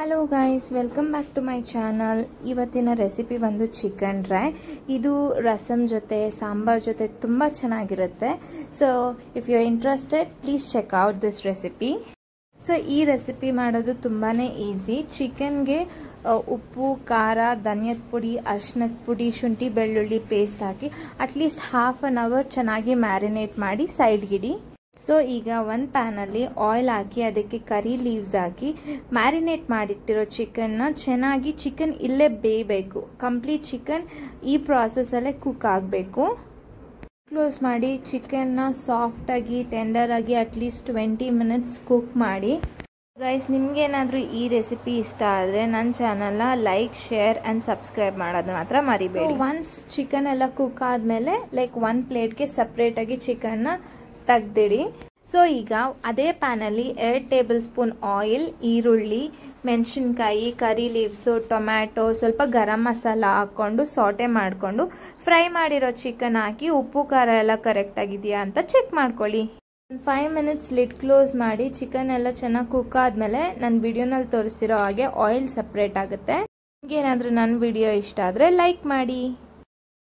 Hello guys, welcome back to my channel. ಇವತ್ತಿನ recipe ಬಂದು chicken dry. ಇದು ರಸಮ್ ಜೊತೆ ಸಾಂಬಾರ್ ಜೊತೆ ತುಂಬ ಚೆನ್ನಾಗಿರುತ್ತೆ. So if you are interested please check out this recipe. So ಈ ರೆಸಿಪಿ ಮಾಡೋದು ತುಂಬಾ ಈಸಿ. ಚಿಕನ್ಗೆ ಉಪ್ಪು, ಖಾರ, ಧನಿಯದ ಪುಡಿ, ಅರಿಶಿನದ ಪುಡಿ, ಶುಂಠಿ ಬೆಳ್ಳುಳ್ಳಿ ಪೇಸ್ಟ್ ಹಾಕಿ ಅಟ್ಲೀಸ್ಟ್ ಹಾಫ್ ಆನ್ ಅವರ್ ಚೆನ್ನಾಗಿ ಮ್ಯಾರಿನೇಟ್ ಮಾಡಿ ಸೈಡ್ಗಿಡಿ. ಸೊ ಈಗ ಒಂದು ಪ್ಯಾನಲ್ಲಿ ಆಯಿಲ್ ಹಾಕಿ ಅದಕ್ಕೆ ಕರಿ ಲೀವ್ಸ್ ಹಾಕಿ ಮ್ಯಾರಿನೇಟ್ ಮಾಡಿಟ್ಟಿರೋ ಚಿಕನ್ನ ಚೆನ್ನಾಗಿ, ಚಿಕನ್ ಇಲ್ಲೇ ಬೇಯಬೇಕು. ಕಂಪ್ಲೀಟ್ ಚಿಕನ್ ಈ ಪ್ರಾಸೆಸ್ಸಲ್ಲೇ ಕುಕ್ ಆಗಬೇಕು. ಕ್ಲೋಸ್ ಮಾಡಿ ಚಿಕನ್ನ ಸಾಫ್ಟಾಗಿ, ಟೆಂಡರಾಗಿ ಅಟ್ಲೀಸ್ಟ್ 20 ಮಿನಿಟ್ಸ್ ಕುಕ್ ಮಾಡಿ. ಗೈಸ್, ನಿಮ್ಗೇನಾದರೂ ಈ ರೆಸಿಪಿ ಇಷ್ಟ ಆದರೆ ನನ್ನ ಚಾನಲ್ನ ಲೈಕ್, ಶೇರ್ ಆ್ಯಂಡ್ ಸಬ್ಸ್ಕ್ರೈಬ್ ಮಾಡೋದು ಮಾತ್ರ ಮರಿಬೇಡಿ. ಒನ್ಸ್ ಚಿಕನ್ ಎಲ್ಲ ಕುಕ್ ಆದಮೇಲೆ ಒಂದು ಪ್ಲೇಟ್ಗೆ ಸಪ್ರೇಟಾಗಿ ಚಿಕನ್ನ ತೆಗ್ದಿಡಿ. ಸೊ ಈಗ ಅದೇ ಪ್ಯಾನಲ್ಲಿ 2 ಟೇಬಲ್ ಸ್ಪೂನ್ ಆಯಿಲ್, ಈರುಳ್ಳಿ, ಮೆಣಸಿನ್ಕಾಯಿ, ಕರಿ ಲೀವ್ಸು, ಟೊಮ್ಯಾಟೊ, ಸ್ವಲ್ಪ ಗರಂ ಮಸಾಲ ಹಾಕ್ಕೊಂಡು ಸಾಟೆ ಮಾಡಿಕೊಂಡು ಫ್ರೈ ಮಾಡಿರೋ ಚಿಕನ್ ಹಾಕಿ ಉಪ್ಪು ಖಾರ ಎಲ್ಲ ಕರೆಕ್ಟಾಗಿದೆಯಾ ಅಂತ ಚೆಕ್ ಮಾಡ್ಕೊಳ್ಳಿ. 5 ಮಿನಿಟ್ಸ್ ಲಿಡ್ ಕ್ಲೋಸ್ ಮಾಡಿ ಚಿಕನ್ ಎಲ್ಲ ಚೆನ್ನಾಗಿ ಕುಕ್ ಆದಮೇಲೆ ನನ್ನ ವಿಡಿಯೋನಲ್ಲಿ ತೋರಿಸ್ತಿರೋ ಹಾಗೆ ಆಯಿಲ್ ಸಪ್ರೇಟ್ ಆಗುತ್ತೆ. ನಿಮಗೇನಾದರೂ ನನ್ನ ವಿಡಿಯೋ ಇಷ್ಟ ಆದರೆ ಲೈಕ್ ಮಾಡಿ.